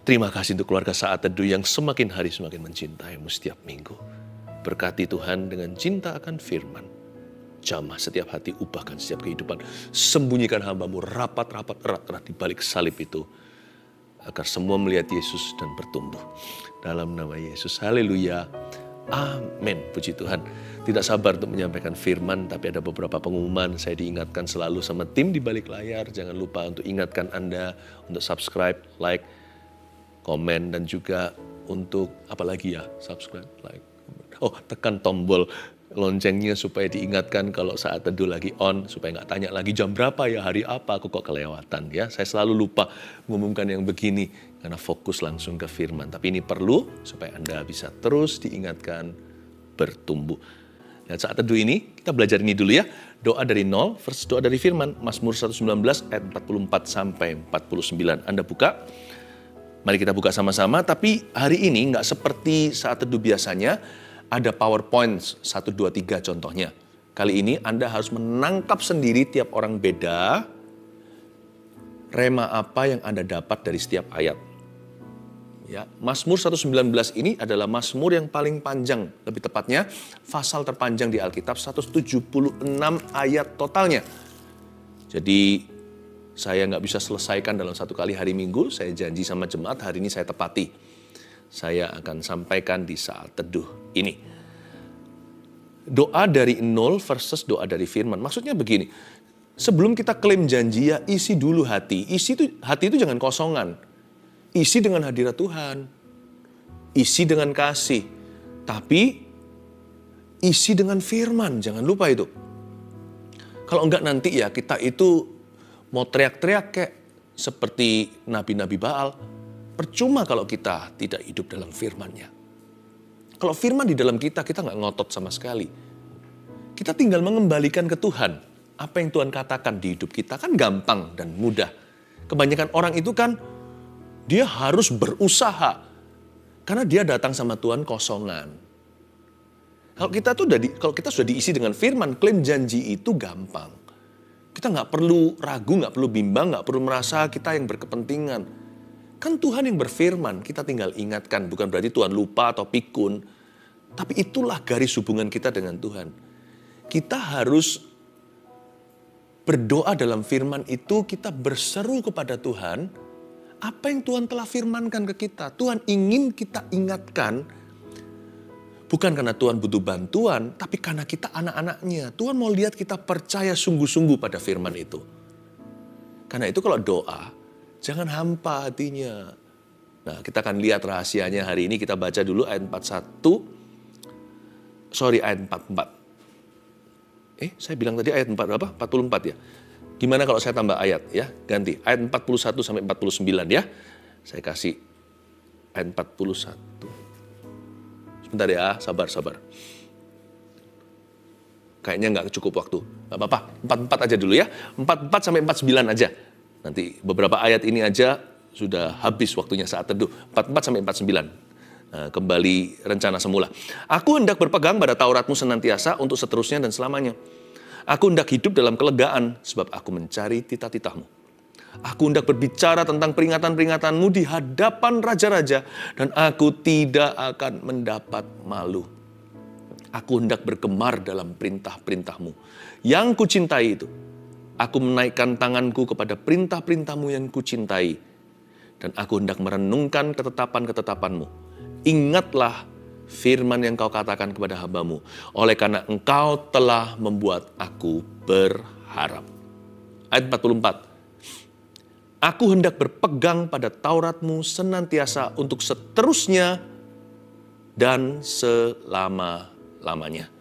Terima kasih untuk keluarga Saat Teduh yang semakin hari semakin mencintaimu setiap minggu. Berkati Tuhan dengan cinta akan firman. Jamah setiap hati, ubahkan setiap kehidupan. Sembunyikan hamba-Mu rapat-rapat erat-erat di balik salib itu. Agar semua melihat Yesus dan bertumbuh. Dalam nama Yesus, haleluya. Amin. Puji Tuhan. Tidak sabar untuk menyampaikan firman, tapi ada beberapa pengumuman. Saya diingatkan selalu sama tim di balik layar. Jangan lupa untuk ingatkan Anda untuk subscribe, like, komen, dan juga untuk apa lagi ya? Subscribe, like, comment. Oh, tekan tombol loncengnya supaya diingatkan kalau Saat Teduh lagi on, supaya nggak tanya lagi jam berapa ya, hari apa, aku kok kelewatan ya. Saya selalu lupa mengumumkan yang begini karena fokus langsung ke firman. Tapi ini perlu supaya Anda bisa terus diingatkan bertumbuh. Dan Saat Teduh ini kita belajar ini dulu ya. Doa dari 0 versus doa dari firman. Mazmur 119 ayat 44 sampai 49. Anda buka. Mari kita buka sama-sama. Tapi hari ini nggak seperti Saat Teduh biasanya. Ada PowerPoint 1, 2, 3 contohnya. Kali ini Anda harus menangkap sendiri, tiap orang beda, rema apa yang Anda dapat dari setiap ayat. Ya, Mazmur 119 ini adalah Mazmur yang paling panjang, lebih tepatnya pasal terpanjang di Alkitab, 176 ayat totalnya. Jadi saya nggak bisa selesaikan dalam satu kali hari Minggu, saya janji sama jemaat hari ini saya tepati. Saya akan sampaikan di Saat Teduh ini. Doa dari 0 versus doa dari firman. Maksudnya begini, sebelum kita klaim janji ya isi dulu hati. Hati itu jangan kosongan. Isi dengan hadirat Tuhan. Isi dengan kasih. Tapi isi dengan firman, jangan lupa itu. Kalau enggak nanti ya kita itu mau teriak-teriak kayak seperti nabi-nabi Baal. Percuma kalau kita tidak hidup dalam firman-Nya. Kalau firman di dalam kita nggak ngotot sama sekali. Kita tinggal mengembalikan ke Tuhan. Apa yang Tuhan katakan di hidup kita kan gampang dan mudah. Kebanyakan orang itu kan dia harus berusaha. Karena dia datang sama Tuhan kosongan. Kalau kita sudah diisi dengan firman, klaim janji itu gampang. Kita nggak perlu ragu, nggak perlu bimbang, nggak perlu merasa kita yang berkepentingan. Kan Tuhan yang berfirman, kita tinggal ingatkan. Bukan berarti Tuhan lupa atau pikun. Tapi itulah garis hubungan kita dengan Tuhan. Kita harus berdoa dalam firman itu, kita berseru kepada Tuhan. Apa yang Tuhan telah firmankan ke kita. Tuhan ingin kita ingatkan. Bukan karena Tuhan butuh bantuan, tapi karena kita anak-anaknya. Tuhan mau lihat kita percaya sungguh-sungguh pada firman itu. Karena itu kalau doa, jangan hampa hatinya. Nah, kita akan lihat rahasianya hari ini. Kita baca dulu ayat ayat 44. Saya bilang tadi ayat 4 berapa? 44 ya. Gimana kalau saya tambah ayat ya? Ganti. Ayat 41 sampai 49 ya. Saya kasih ayat 41. Sebentar ya, sabar. Kayaknya nggak cukup waktu. Nggak apa-apa, 44 aja dulu ya. 44 sampai 49 aja. Nanti beberapa ayat ini aja sudah habis waktunya Saat Teduh. 44 sampai 49. Nah, kembali rencana semula. Aku hendak berpegang pada Taurat-Mu senantiasa untuk seterusnya dan selamanya. Aku hendak hidup dalam kelegaan sebab aku mencari titah-titah-Mu. Aku hendak berbicara tentang peringatan-peringatan-Mu di hadapan raja-raja dan aku tidak akan mendapat malu. Aku hendak bergemar dalam perintah-perintah-Mu. Yang kucintai itu. Aku menaikkan tanganku kepada perintah-perintah-Mu yang kucintai. Dan aku hendak merenungkan ketetapan-ketetapan-Mu. Ingatlah firman yang Kau katakan kepada hamba-Mu. Oleh karena Engkau telah membuat aku berharap. Ayat 44. Aku hendak berpegang pada Taurat-Mu senantiasa untuk seterusnya dan selama-lamanya.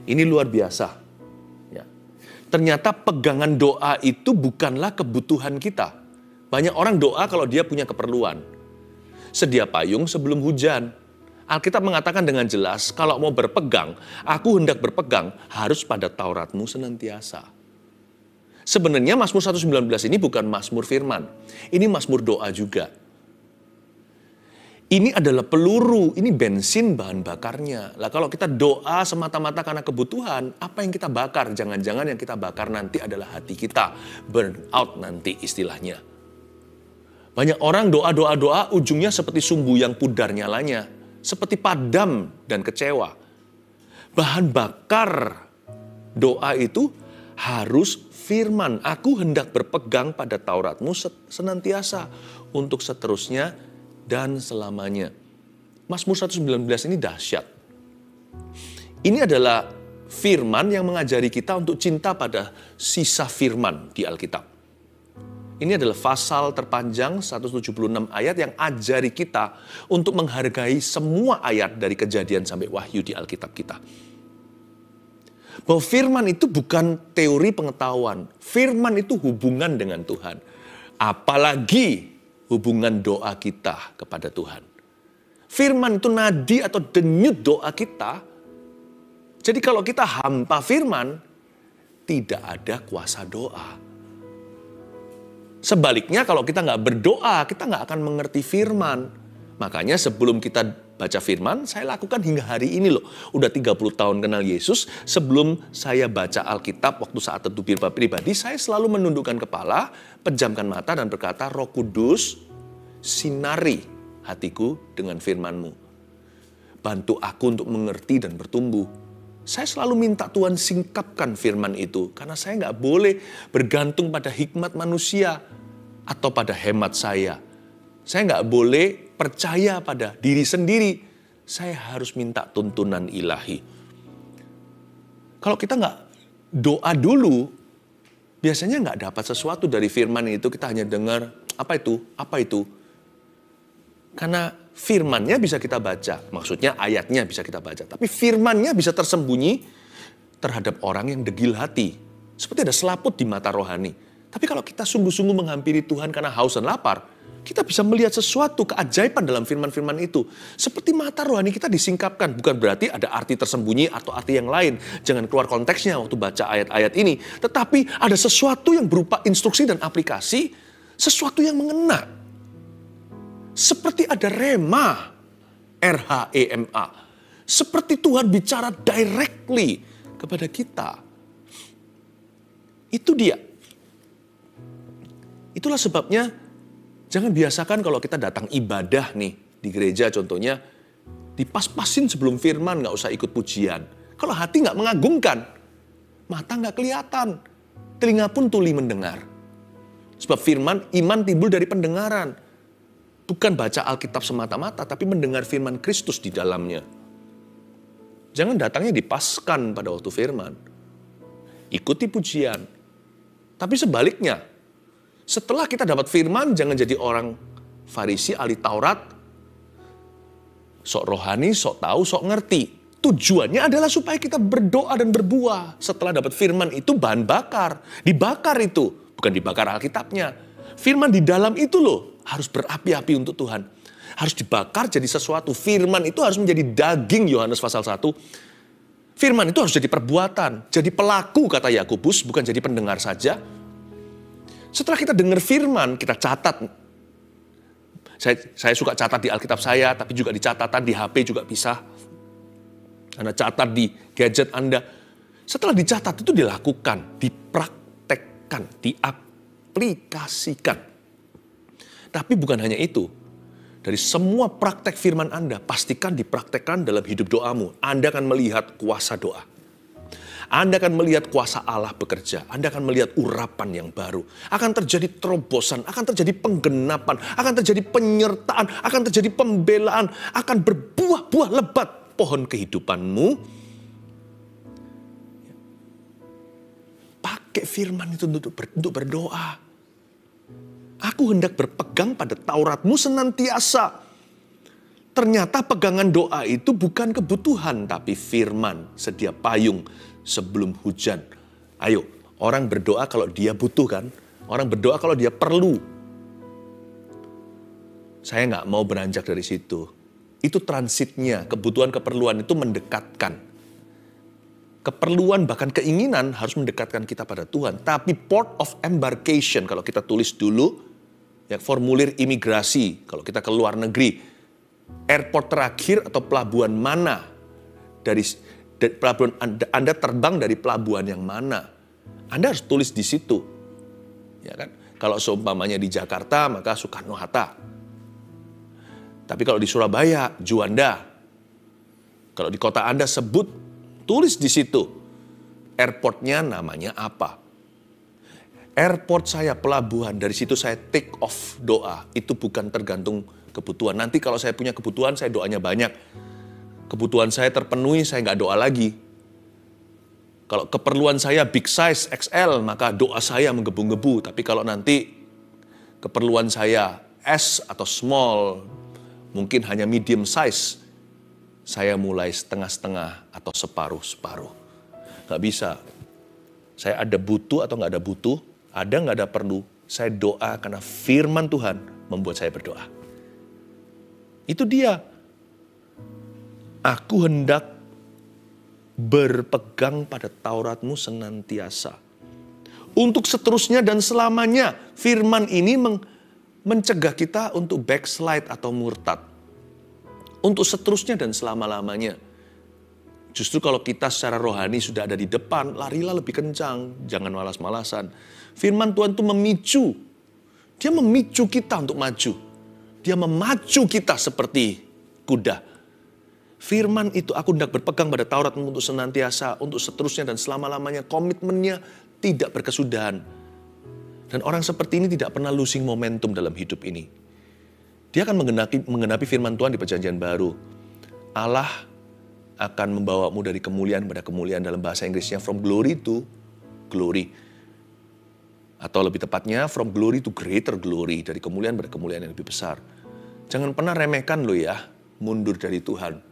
Ini luar biasa. Ternyata pegangan doa itu bukanlah kebutuhan kita. Banyak orang doa kalau dia punya keperluan. Sedia payung sebelum hujan. Alkitab mengatakan dengan jelas, kalau mau berpegang, aku hendak berpegang harus pada Taurat-Mu senantiasa. Sebenarnya Mazmur 119 ini bukan Mazmur firman. Ini Mazmur doa juga. Ini adalah peluru, ini bensin bahan bakarnya. Lah kalau kita doa semata-mata karena kebutuhan, apa yang kita bakar? Jangan-jangan yang kita bakar nanti adalah hati kita. Burn out nanti istilahnya. Banyak orang doa ujungnya seperti sumbu yang pudar nyalanya. Seperti padam dan kecewa. Bahan bakar doa itu harus firman. Aku hendak berpegang pada Tauratmu senantiasa untuk seterusnya dan selamanya. Mazmur 119 ini dahsyat. Ini adalah firman yang mengajari kita untuk cinta pada sisa firman di Alkitab. Ini adalah pasal terpanjang 176 ayat yang ajari kita untuk menghargai semua ayat dari Kejadian sampai Wahyu di Alkitab kita. Bahwa firman itu bukan teori pengetahuan. Firman itu hubungan dengan Tuhan. Apalagi hubungan doa kita kepada Tuhan. Firman itu nadi atau denyut doa kita. Jadi kalau kita hampa firman, tidak ada kuasa doa. Sebaliknya kalau kita nggak berdoa, kita nggak akan mengerti firman. Makanya sebelum kita baca firman, saya lakukan hingga hari ini loh. Udah 30 tahun kenal Yesus, sebelum saya baca Alkitab waktu saat teduh pribadi, saya selalu menundukkan kepala, pejamkan mata dan berkata, Roh Kudus, sinari hatiku dengan firman-Mu. Bantu aku untuk mengerti dan bertumbuh. Saya selalu minta Tuhan singkapkan firman itu, karena saya nggak boleh bergantung pada hikmat manusia atau pada hemat saya. Saya nggak boleh percaya pada diri sendiri. Saya harus minta tuntunan ilahi. Kalau kita nggak doa dulu, biasanya nggak dapat sesuatu dari firman itu. Kita hanya dengar, apa itu? Karena firmannya bisa kita baca. Maksudnya ayatnya bisa kita baca. Tapi firmannya bisa tersembunyi terhadap orang yang degil hati. Seperti ada selaput di mata rohani. Tapi kalau kita sungguh-sungguh menghampiri Tuhan karena haus dan lapar, kita bisa melihat sesuatu keajaiban dalam firman-firman itu. Seperti mata rohani kita disingkapkan. Bukan berarti ada arti tersembunyi atau arti yang lain. Jangan keluar konteksnya waktu baca ayat-ayat ini. Tetapi ada sesuatu yang berupa instruksi dan aplikasi. Sesuatu yang mengena. Seperti ada rema, R-H-E-M-A. Seperti Tuhan bicara directly kepada kita. Itu dia. Itulah sebabnya jangan biasakan kalau kita datang ibadah nih di gereja contohnya, dipas-pasin sebelum firman, gak usah ikut pujian. Kalau hati gak mengagungkan, mata gak kelihatan, telinga pun tuli mendengar. Sebab firman, iman timbul dari pendengaran. Bukan baca Alkitab semata-mata, tapi mendengar firman Kristus di dalamnya. Jangan datangnya dipaskan pada waktu firman. Ikuti pujian. Tapi sebaliknya, setelah kita dapat firman, jangan jadi orang Farisi, ahli Taurat, sok rohani, sok tahu, sok ngerti. Tujuannya adalah supaya kita berdoa dan berbuah. Setelah dapat firman itu bahan bakar. Dibakar itu, bukan dibakar Alkitabnya. Firman di dalam itu loh. Harus berapi-api untuk Tuhan. Harus dibakar jadi sesuatu. Firman itu harus menjadi daging, Yohanes pasal 1. Firman itu harus jadi perbuatan. Jadi pelaku, kata Yakobus, bukan jadi pendengar saja. Setelah kita dengar firman, kita catat. Saya suka catat di Alkitab saya, tapi juga di catatan di HP juga bisa. Anda catat di gadget Anda. Setelah dicatat itu dilakukan, dipraktekkan, diaplikasikan. Tapi bukan hanya itu. Dari semua praktek firman Anda, pastikan dipraktekkan dalam hidup doamu. Anda akan melihat kuasa doa. Anda akan melihat kuasa Allah bekerja. Anda akan melihat urapan yang baru. Akan terjadi terobosan, akan terjadi penggenapan, akan terjadi penyertaan, akan terjadi pembelaan, akan berbuah-buah lebat pohon kehidupanmu. Pakai firman itu untuk berdoa. Aku hendak berpegang pada Tauratmu senantiasa. Ternyata pegangan doa itu bukan kebutuhan, tapi firman, sedia payung sebelum hujan. Ayo, orang berdoa kalau dia butuh kan? Orang berdoa kalau dia perlu. Saya nggak mau beranjak dari situ. Itu transitnya, kebutuhan keperluan itu mendekatkan. Keperluan bahkan keinginan harus mendekatkan kita pada Tuhan. Tapi port of embarkation, kalau kita tulis dulu, ya, formulir imigrasi, kalau kita ke luar negeri, airport terakhir atau pelabuhan mana, dari pelabuhan Anda terbang dari pelabuhan yang mana, Anda harus tulis di situ, ya kan? Kalau seumpamanya di Jakarta, maka Soekarno-Hatta. Tapi kalau di Surabaya, Juanda. Kalau di kota Anda sebut, tulis di situ. Airportnya namanya apa? Airport saya, pelabuhan, dari situ saya take off doa. Itu bukan tergantung kebutuhan. Nanti kalau saya punya kebutuhan, saya doanya banyak. Kebutuhan saya terpenuhi, saya nggak doa lagi. Kalau keperluan saya big size, XL, maka doa saya menggebu-gebu. Tapi kalau nanti keperluan saya S atau small, mungkin hanya medium size, saya mulai setengah-setengah atau separuh-separuh. Nggak bisa. Saya ada butuh atau nggak ada butuh, ada nggak ada perlu, saya doa karena firman Tuhan membuat saya berdoa. Itu dia. Aku hendak berpegang pada Tauratmu senantiasa. Untuk seterusnya dan selamanya, firman ini mencegah kita untuk backslide atau murtad. Untuk seterusnya dan selama-lamanya. Justru kalau kita secara rohani sudah ada di depan, larilah lebih kencang, jangan malas-malasan. Firman Tuhan itu memicu. Dia memicu kita untuk maju. Dia memacu kita seperti kuda. Firman itu, aku hendak berpegang pada Tauratmu untuk senantiasa, untuk seterusnya dan selama-lamanya. Komitmennya tidak berkesudahan. Dan orang seperti ini tidak pernah losing momentum dalam hidup ini. Dia akan menggenapi firman Tuhan di perjanjian baru. Allah akan membawamu dari kemuliaan pada kemuliaan, dalam bahasa Inggrisnya from glory to glory. Atau lebih tepatnya from glory to greater glory, dari kemuliaan pada kemuliaan yang lebih besar. Jangan pernah remehkan lo ya, mundur dari Tuhan.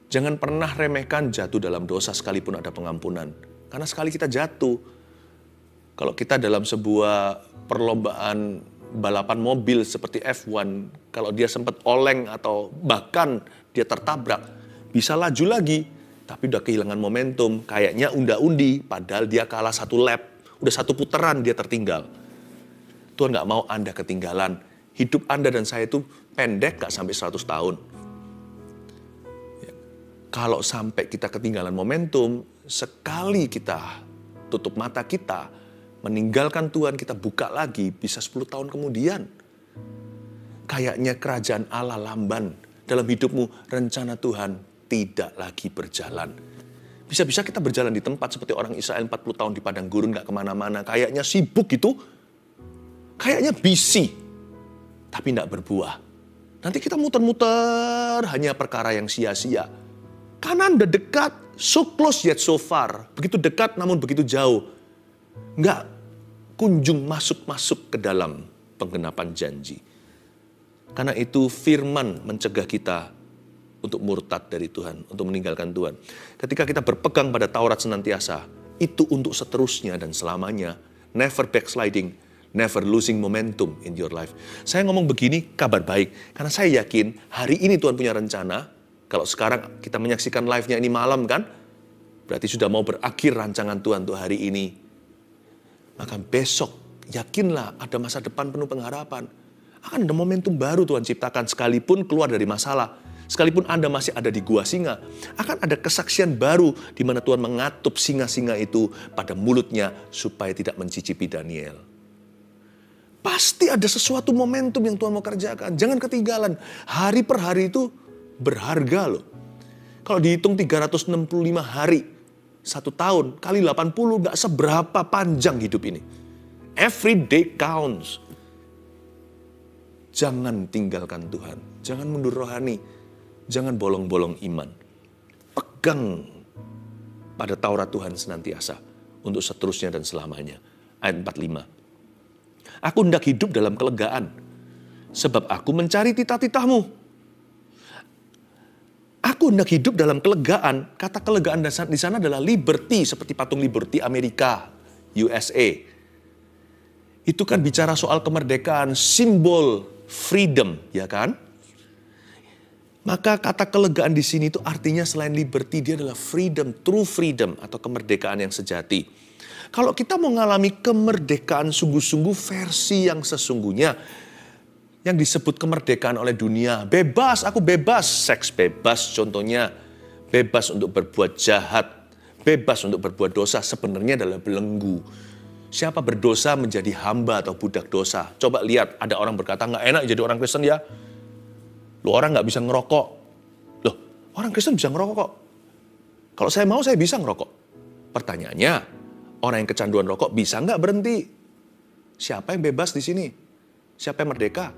Jangan pernah remehkan jatuh dalam dosa sekalipun ada pengampunan. Karena sekali kita jatuh, kalau kita dalam sebuah perlombaan balapan mobil seperti F1, kalau dia sempat oleng atau bahkan dia tertabrak, bisa laju lagi, tapi udah kehilangan momentum. Kayaknya unda-undi, padahal dia kalah 1 lap, udah 1 putaran dia tertinggal. Tuhan gak mau Anda ketinggalan. Hidup Anda dan saya itu pendek, gak sampai 100 tahun. Kalau sampai kita ketinggalan momentum, sekali kita tutup mata kita, meninggalkan Tuhan, kita buka lagi, bisa 10 tahun kemudian. Kayaknya kerajaan Allah lamban dalam hidupmu, rencana Tuhan tidak lagi berjalan. Bisa-bisa kita berjalan di tempat seperti orang Israel 40 tahun di padang gurun, gak kemana-mana. Kayaknya sibuk gitu, kayaknya busy, tapi gak berbuah. Nanti kita muter-muter, hanya perkara yang sia-sia. Kanan udah dekat, so close yet so far. Begitu dekat namun begitu jauh. Nggak kunjung masuk-masuk ke dalam penggenapan janji. Karena itu firman mencegah kita untuk murtad dari Tuhan, untuk meninggalkan Tuhan. Ketika kita berpegang pada Taurat senantiasa, itu untuk seterusnya dan selamanya. Never backsliding, never losing momentum in your life. Saya ngomong begini, kabar baik. Karena saya yakin hari ini Tuhan punya rencana. Kalau sekarang kita menyaksikan live-nya ini malam kan, berarti sudah mau berakhir rancangan Tuhan untuk hari ini. Maka besok, yakinlah ada masa depan penuh pengharapan. Akan ada momentum baru Tuhan ciptakan, sekalipun keluar dari masalah. Sekalipun Anda masih ada di gua singa, akan ada kesaksian baru di mana Tuhan mengatup singa-singa itu pada mulutnya supaya tidak mencicipi Daniel. Pasti ada sesuatu momentum yang Tuhan mau kerjakan. Jangan ketinggalan. Hari per hari itu berharga loh. Kalau dihitung 365 hari, 1 tahun, kali 80, gak seberapa panjang hidup ini. Every day counts. Jangan tinggalkan Tuhan. Jangan mundur rohani. Jangan bolong-bolong iman. Pegang pada Taurat Tuhan senantiasa. Untuk seterusnya dan selamanya. Ayat 45. Aku hendak hidup dalam kelegaan. Sebab aku mencari titah-titahmu. Aku hendak hidup dalam kelegaan. Kata kelegaan di sana adalah liberty, seperti patung liberty Amerika, USA. Itu kan bicara soal kemerdekaan, simbol freedom, ya kan? Maka kata kelegaan di sini itu artinya selain liberty, dia adalah freedom, true freedom atau kemerdekaan yang sejati. Kalau kita mau mengalami kemerdekaan sungguh-sungguh versi yang sesungguhnya, yang disebut kemerdekaan oleh dunia. Bebas, aku bebas. Seks bebas contohnya. Bebas untuk berbuat jahat. Bebas untuk berbuat dosa. Sebenarnya adalah belenggu. Siapa berdosa menjadi hamba atau budak dosa. Coba lihat, ada orang berkata, nggak enak jadi orang Kristen ya. Loh, orang nggak bisa ngerokok. Loh, orang Kristen bisa ngerokok kok. Kalau saya mau, saya bisa ngerokok. Pertanyaannya, orang yang kecanduan rokok bisa nggak berhenti? Siapa yang bebas di sini? Siapa yang merdeka?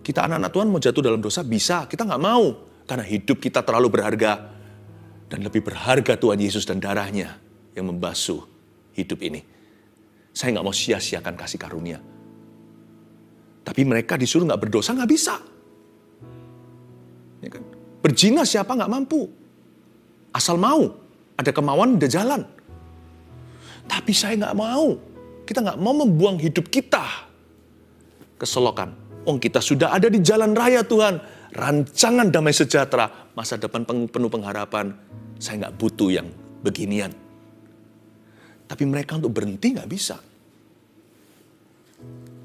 Kita anak-anak Tuhan mau jatuh dalam dosa? Bisa, kita nggak mau. Karena hidup kita terlalu berharga. Dan lebih berharga Tuhan Yesus dan darahnya yang membasuh hidup ini. Saya nggak mau sia-siakan kasih karunia. Tapi mereka disuruh nggak berdosa, nggak bisa. Ya kan? Berzina siapa nggak mampu. Asal mau, ada kemauan, ada jalan. Tapi saya nggak mau. Kita nggak mau membuang hidup kita ke selokan. Kita sudah ada di jalan raya Tuhan. Rancangan damai sejahtera, masa depan penuh pengharapan. Saya nggak butuh yang beginian. Tapi mereka untuk berhenti nggak bisa.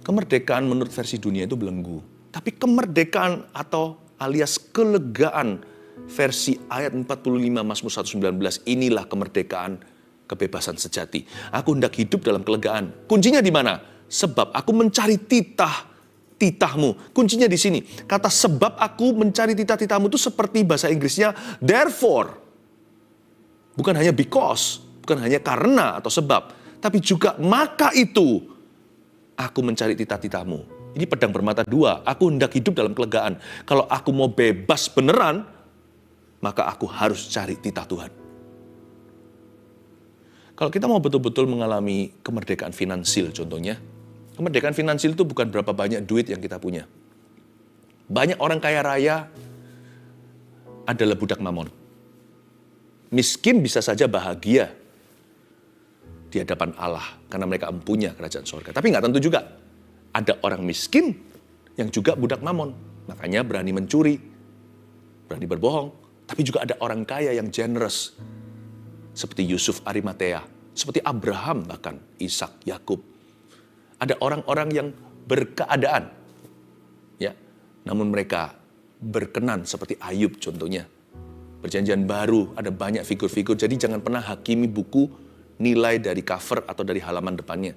Kemerdekaan menurut versi dunia itu belenggu. Tapi kemerdekaan atau alias kelegaan versi ayat 45 Mazmur 119, inilah kemerdekaan kebebasan sejati. Aku hendak hidup dalam kelegaan. Kuncinya di mana? Sebab aku mencari titahmu. Kuncinya di sini. Kata sebab aku mencari titahmu itu seperti bahasa Inggrisnya therefore. Bukan hanya because. Bukan hanya karena atau sebab, tapi juga maka itu aku mencari titah-titahmu. Ini pedang bermata dua. Aku hendak hidup dalam kelegaan. Kalau aku mau bebas beneran, maka aku harus cari titah Tuhan. Kalau kita mau betul-betul mengalami kemerdekaan finansial contohnya, kemerdekaan finansial itu bukan berapa banyak duit yang kita punya. Banyak orang kaya raya adalah budak mamon. Miskin bisa saja bahagia di hadapan Allah, karena mereka empunya kerajaan surga. Tapi nggak tentu juga. Ada orang miskin yang juga budak mamon. Makanya berani mencuri, berani berbohong. Tapi juga ada orang kaya yang generous. Seperti Yusuf Arimatea, seperti Abraham bahkan, Ishak, Yakub. Ada orang-orang yang berkeadaan. Ya, namun mereka berkenan seperti Ayub contohnya. Perjanjian baru, ada banyak figur-figur. Jadi jangan pernah hakimi buku nilai dari cover atau dari halaman depannya.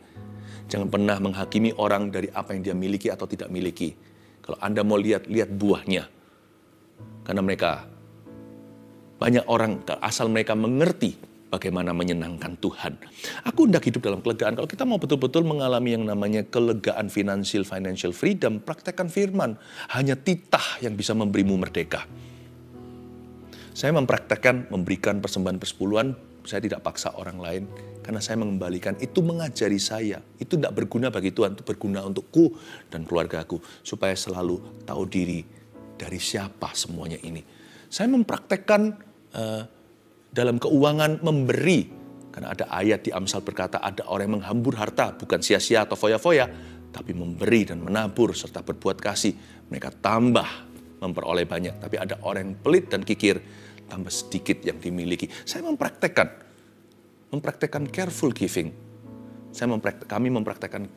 Jangan pernah menghakimi orang dari apa yang dia miliki atau tidak miliki. Kalau Anda mau lihat buahnya. Karena mereka, banyak orang asal mereka mengerti bagaimana menyenangkan Tuhan. Aku hendak hidup dalam kelegaan. Kalau kita mau betul-betul mengalami yang namanya kelegaan financial freedom, praktekkan firman. Hanya titah yang bisa memberimu merdeka. Saya mempraktekkan memberikan persembahan persepuluhan. Saya tidak paksa orang lain, karena saya mengembalikan. Itu mengajari saya. Itu tidak berguna bagi Tuhan, itu berguna untukku dan keluargaku. Supaya selalu tahu diri dari siapa semuanya ini. Saya mempraktekkan dalam keuangan memberi. Karena ada ayat di Amsal berkata, ada orang yang menghambur harta, bukan sia-sia atau foya-foya, tapi memberi dan menabur serta berbuat kasih. Mereka tambah memperoleh banyak. Tapi ada orang yang pelit dan kikir, tambah sedikit yang dimiliki. Saya mempraktekkan careful giving. Kami mempraktekkan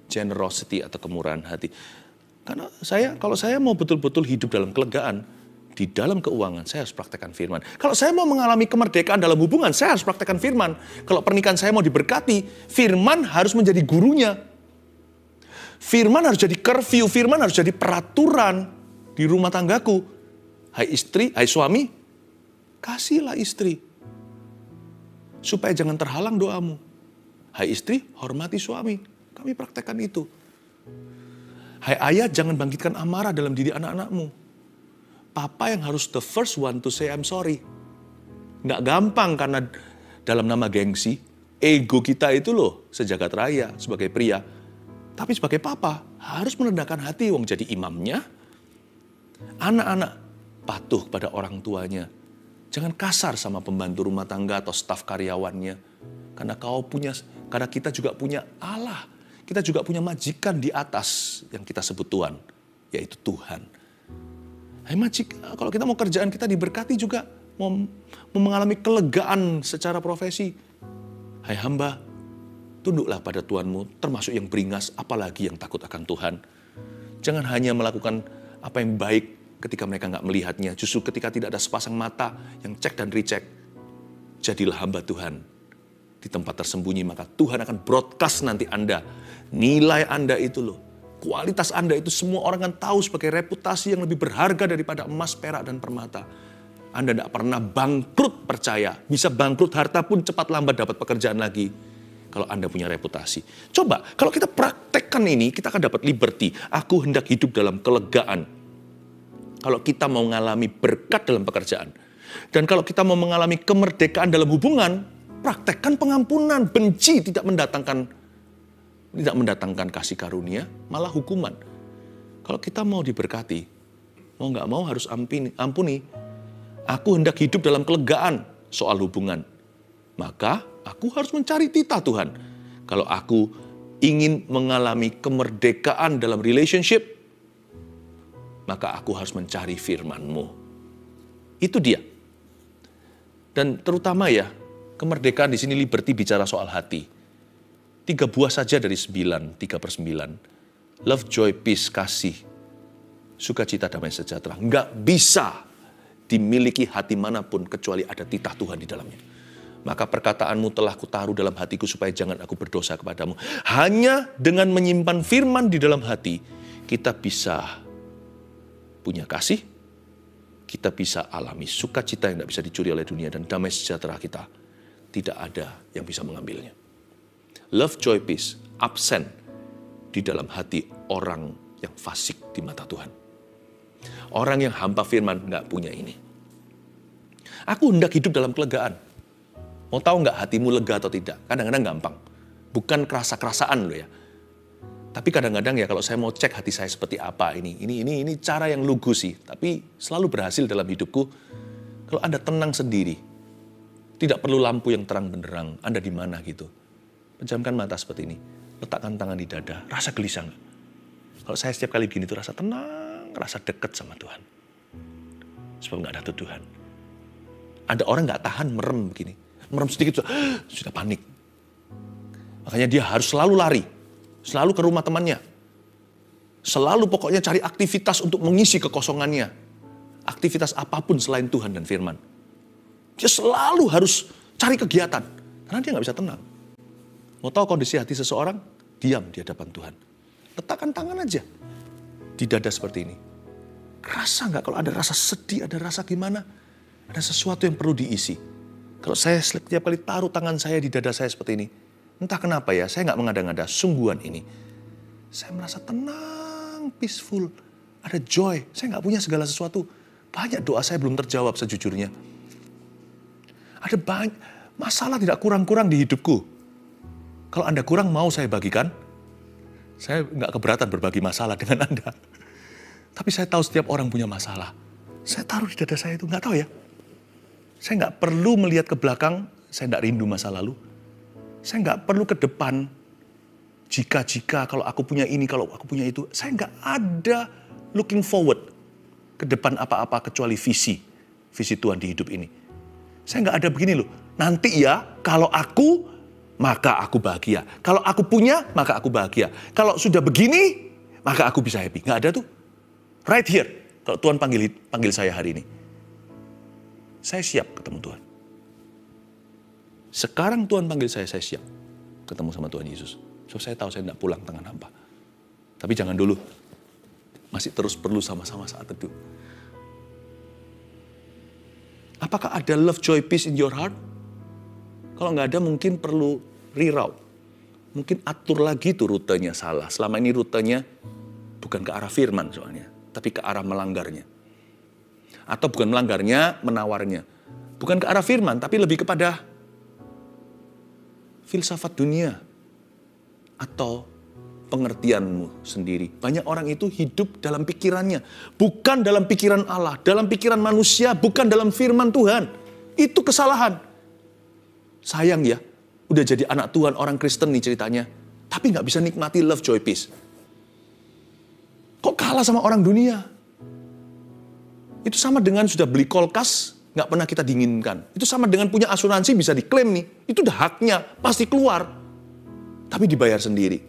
generosity atau kemurahan hati. Karena kalau saya mau betul-betul hidup dalam kelegaan, di dalam keuangan, saya harus praktekkan firman. Kalau saya mau mengalami kemerdekaan dalam hubungan, saya harus praktekkan firman. Kalau pernikahan saya mau diberkati, firman harus menjadi gurunya. Firman harus jadi curfew, firman harus jadi peraturan di rumah tanggaku. Hai istri, hai suami, kasihlah istri. Supaya jangan terhalang doamu. Hai istri, hormati suami. Kami praktekkan itu. Hai ayah, jangan bangkitkan amarah dalam diri anak-anakmu. Papa yang harus the first one to say I'm sorry. Nggak gampang karena dalam nama gengsi, ego kita itu loh sejagat raya sebagai pria. Tapi sebagai papa harus merendahkan hati, wong jadi imamnya. Anak-anak patuh pada orang tuanya. Jangan kasar sama pembantu rumah tangga atau staf karyawannya. Karena kita juga punya Allah. Kita juga punya majikan di atas yang kita sebut Tuhan, yaitu Tuhan. Hai kalau kita mau kerjaan kita diberkati juga, mau mengalami kelegaan secara profesi. Hai hamba, tunduklah pada Tuhanmu, termasuk yang beringas, apalagi yang takut akan Tuhan. Jangan hanya melakukan apa yang baik ketika mereka nggak melihatnya. Justru ketika tidak ada sepasang mata yang cek dan recheck, jadilah hamba Tuhan di tempat tersembunyi, maka Tuhan akan broadcast nanti Anda. Nilai Anda itu loh, kualitas Anda itu semua orang akan tahu sebagai reputasi yang lebih berharga daripada emas, perak, dan permata. Anda tidak pernah bangkrut percaya. Bisa bangkrut harta pun cepat lambat dapat pekerjaan lagi. Kalau Anda punya reputasi. Coba, kalau kita praktekkan ini, kita akan dapat liberty. Aku hendak hidup dalam kelegaan. Kalau kita mau mengalami berkat dalam pekerjaan. Dan kalau kita mau mengalami kemerdekaan dalam hubungan, praktekkan pengampunan. Benci tidak mendatangkan kasih karunia, malah hukuman. Kalau kita mau diberkati, mau nggak mau harus ampuni. Aku hendak hidup dalam kelegaan soal hubungan. Maka aku harus mencari titah Tuhan. Kalau aku ingin mengalami kemerdekaan dalam relationship, maka aku harus mencari firman-Mu. Itu dia. Dan terutama ya, kemerdekaan di sini liberty bicara soal hati. 3 buah saja dari 9, 3/9. Love, joy, peace, kasih, sukacita, damai sejahtera. Nggak bisa dimiliki hati manapun kecuali ada titah Tuhan di dalamnya. Maka perkataanmu telah kutaruh dalam hatiku supaya jangan aku berdosa kepadamu. Hanya dengan menyimpan firman di dalam hati, kita bisa punya kasih, kita bisa alami sukacita yang tidak bisa dicuri oleh dunia, dan damai sejahtera kita tidak ada yang bisa mengambilnya. Love, joy, peace, absen di dalam hati orang yang fasik di mata Tuhan. Orang yang hamba firman nggak punya ini. Aku hendak hidup dalam kelegaan. Mau tahu nggak hatimu lega atau tidak? Kadang-kadang gampang. Bukan kerasa-kerasaan loh ya. Tapi kadang-kadang ya kalau saya mau cek hati saya seperti apa ini cara yang lugu sih. Tapi selalu berhasil dalam hidupku. Kalau Anda tenang sendiri. Tidak perlu lampu yang terang benderang. Anda di mana gitu. Pejamkan mata seperti ini. Letakkan tangan di dada. Rasa gelisah nggak? Kalau saya setiap kali begini tuh rasa tenang. Rasa dekat sama Tuhan. Sebab nggak ada tuduhan. Ada orang nggak tahan merem begini. Merem sedikit sudah panik. Makanya dia harus selalu lari. Selalu ke rumah temannya. Selalu pokoknya cari aktivitas untuk mengisi kekosongannya. Aktivitas apapun selain Tuhan dan firman. Dia selalu harus cari kegiatan. Karena dia nggak bisa tenang. Mau tahu kondisi hati seseorang? Diam di hadapan Tuhan. Letakkan tangan aja di dada seperti ini. Rasa nggak kalau ada rasa sedih, ada rasa gimana? Ada sesuatu yang perlu diisi. Kalau saya setiap kali taruh tangan saya di dada saya seperti ini, entah kenapa ya, saya nggak mengada-ngada, sungguhan ini. Saya merasa tenang, peaceful, ada joy. Saya nggak punya segala sesuatu. Banyak doa saya belum terjawab sejujurnya. Ada banyak masalah tidak kurang-kurang di hidupku. Kalau Anda kurang mau saya bagikan, saya nggak keberatan berbagi masalah dengan Anda. Tapi saya tahu setiap orang punya masalah. Saya taruh di dada saya itu, nggak tahu ya. Saya nggak perlu melihat ke belakang, saya nggak rindu masa lalu. Saya nggak perlu ke depan, jika kalau aku punya ini, kalau aku punya itu. Saya nggak ada looking forward ke depan apa-apa kecuali visi Tuhan di hidup ini. Saya nggak ada begini loh, nanti ya kalau aku, maka aku bahagia. Kalau aku punya, maka aku bahagia. Kalau sudah begini, maka aku bisa happy. Nggak ada tuh. Right here, kalau Tuhan panggil saya hari ini. Saya siap ketemu Tuhan. Sekarang Tuhan panggil saya siap ketemu sama Tuhan Yesus. So saya tahu saya tidak pulang tangan hampa. Tapi jangan dulu. Masih terus perlu sama-sama saat itu. Apakah ada love, joy, peace in your heart? Kalau nggak ada mungkin perlu reroute. Mungkin atur lagi tuh rutenya salah. Selama ini rutenya bukan ke arah firman soalnya. Tapi ke arah melanggarnya. Atau bukan melanggarnya, menawarnya. Bukan ke arah firman, tapi lebih kepada filsafat dunia. Atau pengertianmu sendiri. Banyak orang itu hidup dalam pikirannya. Bukan dalam pikiran Allah, dalam pikiran manusia, bukan dalam firman Tuhan. Itu kesalahan. Sayang ya, udah jadi anak Tuhan, orang Kristen nih ceritanya. Tapi gak bisa nikmati love, joy, peace. Kok kalah sama orang dunia? Itu sama dengan sudah beli kulkas, nggak pernah kita dinginkan. Itu sama dengan punya asuransi bisa diklaim nih. Itu udah haknya, pasti keluar. Tapi dibayar sendiri.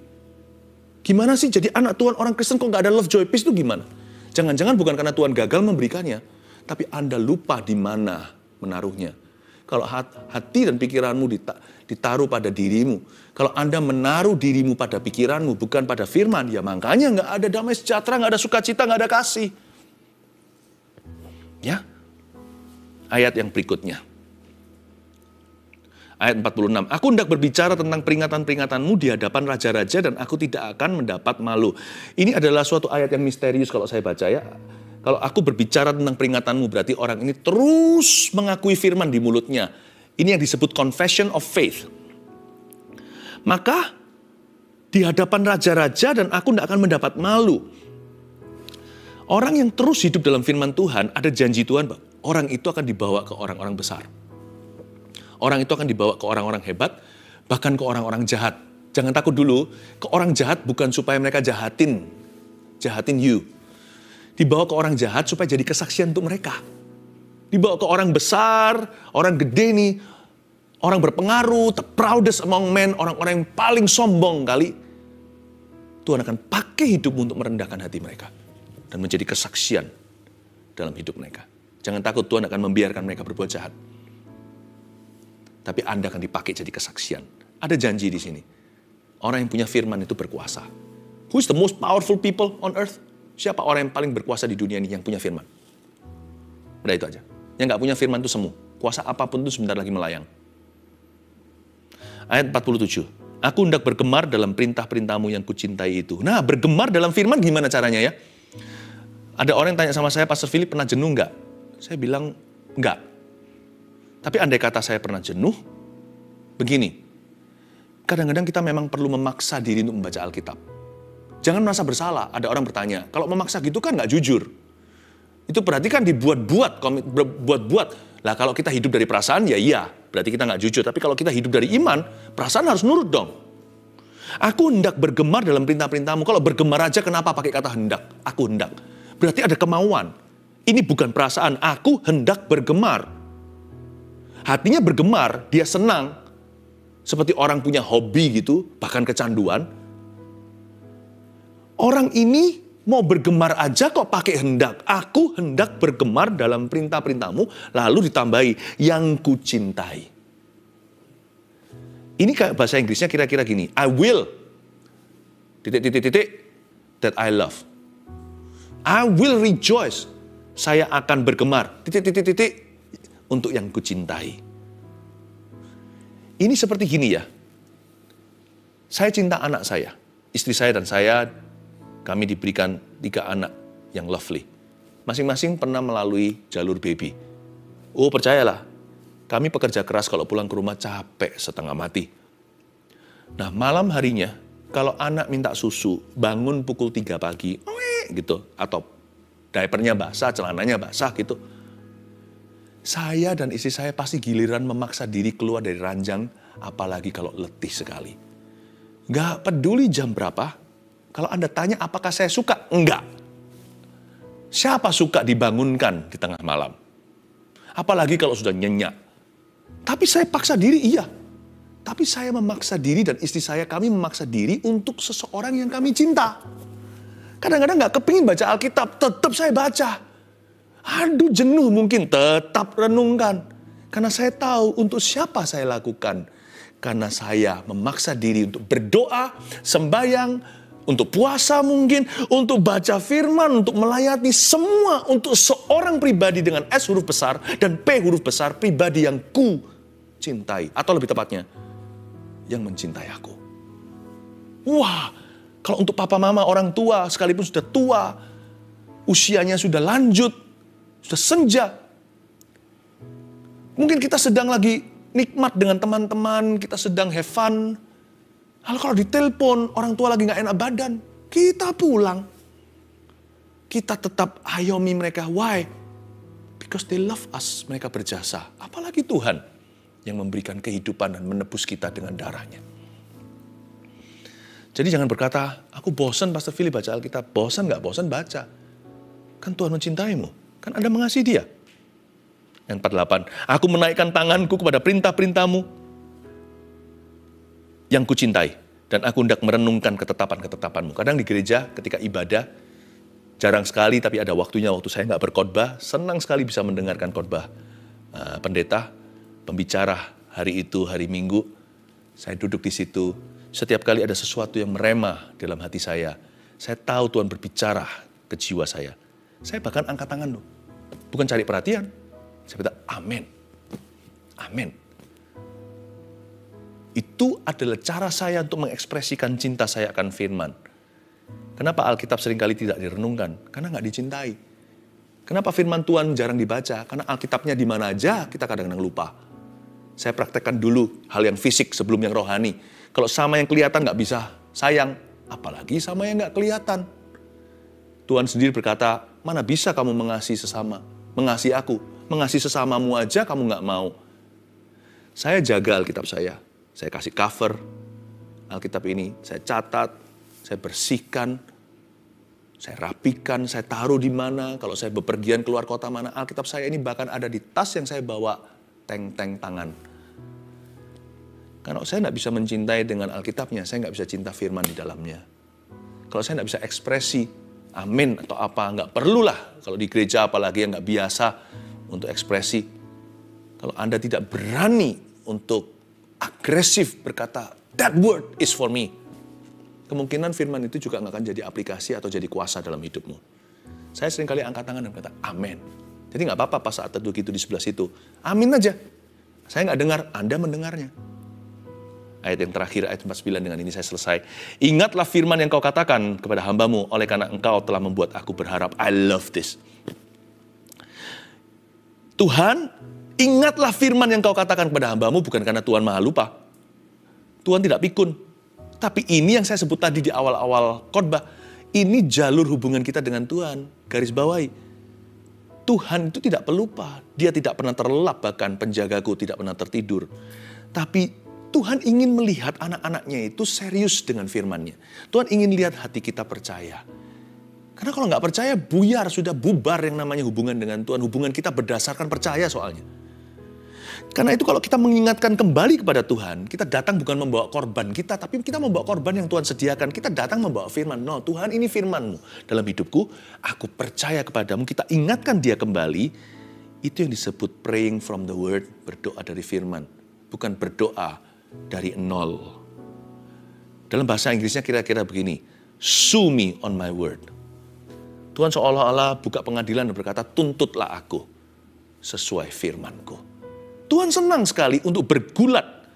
Gimana sih jadi anak Tuhan orang Kristen kok nggak ada love, joy, peace itu gimana? Jangan-jangan bukan karena Tuhan gagal memberikannya. Tapi Anda lupa di mana menaruhnya. Kalau hati dan pikiranmu ditaruh pada dirimu, kalau Anda menaruh dirimu pada pikiranmu, bukan pada firman, ya makanya nggak ada damai sejahtera, nggak ada sukacita, nggak ada kasih. Ya, ayat yang berikutnya. Ayat 46, aku hendak berbicara tentang peringatan-peringatanmu di hadapan raja-raja dan aku tidak akan mendapat malu. Ini adalah suatu ayat yang misterius kalau saya baca ya. Kalau aku berbicara tentang peringatanmu, berarti orang ini terus mengakui firman di mulutnya. Ini yang disebut confession of faith. Maka di hadapan raja-raja dan aku tidak akan mendapat malu. Orang yang terus hidup dalam firman Tuhan, ada janji Tuhan, orang itu akan dibawa ke orang-orang besar. Orang itu akan dibawa ke orang-orang hebat, bahkan ke orang-orang jahat. Jangan takut dulu, ke orang jahat bukan supaya mereka jahatin you. Dibawa ke orang jahat supaya jadi kesaksian untuk mereka. Dibawa ke orang besar, orang gede nih, orang berpengaruh, the proudest among men, orang-orang yang paling sombong kali. Tuhan akan pakai hidupmu untuk merendahkan hati mereka. Dan menjadi kesaksian dalam hidup mereka. Jangan takut, Tuhan akan membiarkan mereka berbuat jahat. Tapi Anda akan dipakai jadi kesaksian. Ada janji di sini. Orang yang punya firman itu berkuasa. Who is the most powerful people on earth? Siapa orang yang paling berkuasa di dunia ini yang punya firman? Udah itu aja. Yang gak punya firman itu semu. Kuasa apapun itu sebentar lagi melayang. Ayat 47. Aku hendak bergemar dalam perintah-perintahmu yang kucintai itu. Nah, bergemar dalam firman gimana caranya ya? Ada orang yang tanya sama saya, Pastor Philip pernah jenuh nggak? Saya bilang, enggak. Tapi andai kata saya pernah jenuh, begini. Kadang-kadang kita memang perlu memaksa diri untuk membaca Alkitab. Jangan merasa bersalah. Ada orang bertanya, kalau memaksa gitu kan nggak jujur. Itu berarti kan dibuat-buat. Lah kalau kita hidup dari perasaan, ya iya. Berarti kita nggak jujur. Tapi kalau kita hidup dari iman, perasaan harus nurut dong. Aku hendak bergemar dalam perintah-perintahmu. Kalau bergemar aja kenapa pakai kata hendak? Aku hendak. Berarti ada kemauan. Ini bukan perasaan. Aku hendak bergemar. Hatinya bergemar, dia senang. Seperti orang punya hobi gitu, bahkan kecanduan. Orang ini mau bergemar aja kok pakai hendak. Aku hendak bergemar dalam perintah-perintahmu, lalu ditambahi yang kucintai. Ini kayak bahasa Inggrisnya kira-kira gini. I will, that I love. I will rejoice. Saya akan bergemar, untuk yang kucintai. Ini seperti gini ya. Saya cinta anak saya. Istri saya dan saya, kami diberikan 3 anak yang lovely. Masing-masing pernah melalui jalur baby. Oh percayalah, kami pekerja keras kalau pulang ke rumah capek setengah mati. Nah malam harinya, kalau anak minta susu, bangun pukul 3 pagi, gitu. Atau diapernya basah, celananya basah gitu. Saya dan istri saya pasti giliran memaksa diri keluar dari ranjang, apalagi kalau letih sekali. Gak peduli jam berapa, kalau Anda tanya apakah saya suka? Enggak. Siapa suka dibangunkan di tengah malam? Apalagi kalau sudah nyenyak. Tapi saya paksa diri, iya. Tapi saya memaksa diri dan istri saya, kami memaksa diri untuk seseorang yang kami cinta. Kadang-kadang gak kepingin baca Alkitab, tetap saya baca. Aduh jenuh mungkin, tetap renungkan. Karena saya tahu untuk siapa saya lakukan. Karena saya memaksa diri untuk berdoa, sembahyang, untuk puasa mungkin, untuk baca firman, untuk melayani semua untuk seorang pribadi dengan S huruf besar dan P huruf besar, pribadi yang ku cintai. Atau lebih tepatnya, yang mencintai aku. Wah, kalau untuk papa mama orang tua, sekalipun sudah tua, usianya sudah lanjut, sudah senja. Mungkin kita sedang lagi nikmat dengan teman-teman, kita sedang have fun. Lalu kalau ditelepon, orang tua lagi gak enak badan, kita pulang. Kita tetap ayomi mereka. Why? Because they love us. Mereka berjasa. Apalagi Tuhan yang memberikan kehidupan dan menebus kita dengan darahnya. Jadi jangan berkata, aku bosan Pastor Philip baca Alkitab. Bosan gak? Bosan baca. Kan Tuhan mencintaimu. Kan Anda mengasihi dia. Yang 48. Aku menaikkan tanganku kepada perintah-perintahmu yang kucintai, dan aku hendak merenungkan ketetapan-ketetapanmu. Kadang di gereja ketika ibadah, jarang sekali tapi ada waktunya waktu saya nggak berkhotbah, senang sekali bisa mendengarkan khotbah pendeta. pembicara hari itu, hari Minggu, saya duduk di situ. Setiap kali ada sesuatu yang meremah dalam hati saya tahu Tuhan berbicara ke jiwa saya. Saya bahkan angkat tangan loh. Bukan cari perhatian. Saya bilang, amin. Amin. Itu adalah cara saya untuk mengekspresikan cinta saya akan firman. Kenapa Alkitab seringkali tidak direnungkan? Karena nggak dicintai. Kenapa firman Tuhan jarang dibaca? Karena Alkitabnya di mana aja kita kadang-kadang lupa. Saya praktekkan dulu hal yang fisik sebelum yang rohani. Kalau sama yang kelihatan nggak bisa sayang, apalagi sama yang nggak kelihatan. Tuhan sendiri berkata, mana bisa kamu mengasihi sesama? Mengasihi aku, mengasihi sesamamu aja kamu nggak mau. Saya jaga Alkitab saya kasih cover Alkitab ini, saya catat, saya bersihkan, saya rapikan, saya taruh di mana. Kalau saya bepergian keluar kota mana, Alkitab saya ini bahkan ada di tas yang saya bawa, teng-teng tangan. Karena saya nggak bisa mencintai dengan Alkitabnya, saya nggak bisa cinta firman di dalamnya. Kalau saya nggak bisa ekspresi, amin atau apa, nggak perlulah. Kalau di gereja apalagi yang nggak biasa untuk ekspresi. Kalau Anda tidak berani untuk agresif berkata, that word is for me. Kemungkinan firman itu juga nggak akan jadi aplikasi atau jadi kuasa dalam hidupmu. Saya seringkali angkat tangan dan berkata, amin. Jadi nggak apa-apa pas saat teduh gitu di sebelah situ. Amin aja. Saya nggak dengar, Anda mendengarnya. Ayat yang terakhir, ayat 49, dengan ini saya selesai. Ingatlah firman yang kau katakan kepada hambamu, oleh karena engkau telah membuat aku berharap. I love this. Tuhan, ingatlah firman yang kau katakan kepada hambamu, bukan karena Tuhan maha lupa. Tuhan tidak pikun. Tapi ini yang saya sebut tadi di awal-awal khotbah. Ini jalur hubungan kita dengan Tuhan. Garis bawahi. Tuhan itu tidak pelupa. Dia tidak pernah terlelap, bahkan penjagaku tidak pernah tertidur. Tapi Tuhan ingin melihat anak-anaknya itu serius dengan firman-Nya. Tuhan ingin lihat hati kita percaya. Karena kalau nggak percaya, buyar, sudah bubar yang namanya hubungan dengan Tuhan. Hubungan kita berdasarkan percaya soalnya. Karena itu kalau kita mengingatkan kembali kepada Tuhan, kita datang bukan membawa korban kita, tapi kita membawa korban yang Tuhan sediakan. Kita datang membawa firman. No, Tuhan ini firman-Mu dalam hidupku. Aku percaya kepadamu. Kita ingatkan dia kembali. Itu yang disebut praying from the word, berdoa dari firman. Bukan berdoa dari nol. Dalam bahasa Inggrisnya kira-kira begini, sue me on my word. Tuhan seolah-olah buka pengadilan dan berkata, tuntutlah aku sesuai firman-Ku. Tuhan senang sekali untuk bergulat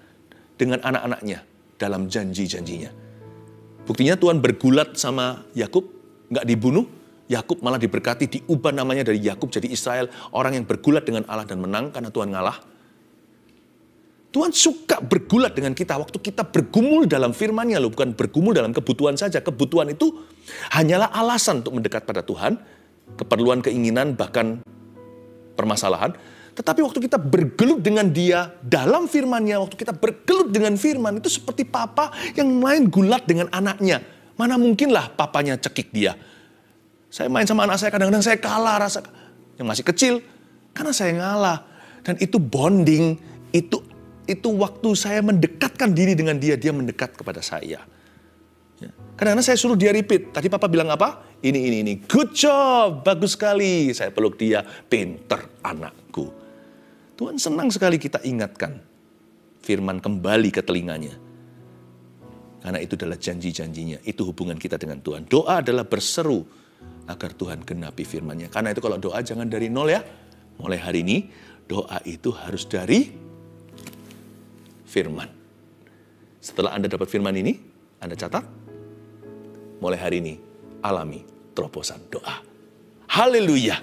dengan anak-anaknya dalam janji-janjinya. Buktinya Tuhan bergulat sama Yakub, nggak dibunuh. Yakub malah diberkati, diubah namanya dari Yakub jadi Israel, orang yang bergulat dengan Allah dan menang karena Tuhan ngalah. Tuhan suka bergulat dengan kita waktu kita bergumul dalam firman-Nya loh, bukan bergumul dalam kebutuhan saja. Kebutuhan itu hanyalah alasan untuk mendekat pada Tuhan, keperluan, keinginan, bahkan permasalahan. Tetapi waktu kita bergelut dengan Dia dalam firman-Nya, waktu kita bergelut dengan firman, itu seperti papa yang main gulat dengan anaknya. Mana mungkinlah papanya cekik dia. Saya main sama anak saya, kadang-kadang saya kalah rasa yang masih kecil, karena saya ngalah. Dan itu bonding, itu waktu saya mendekatkan diri dengan dia, dia mendekat kepada saya. Kadang-kadang saya suruh dia repeat. Tadi papa bilang apa? Ini. Good job, bagus sekali. Saya peluk dia, pinter anakku. Tuhan senang sekali kita ingatkan firman kembali ke telinganya. Karena itu adalah janji-janjinya. Itu hubungan kita dengan Tuhan. Doa adalah berseru agar Tuhan genapi firman-Nya. Karena itu kalau doa jangan dari nol ya. Mulai hari ini, doa itu harus dari firman. Setelah Anda dapat firman ini, Anda catat, mulai hari ini alami terobosan doa. Haleluya.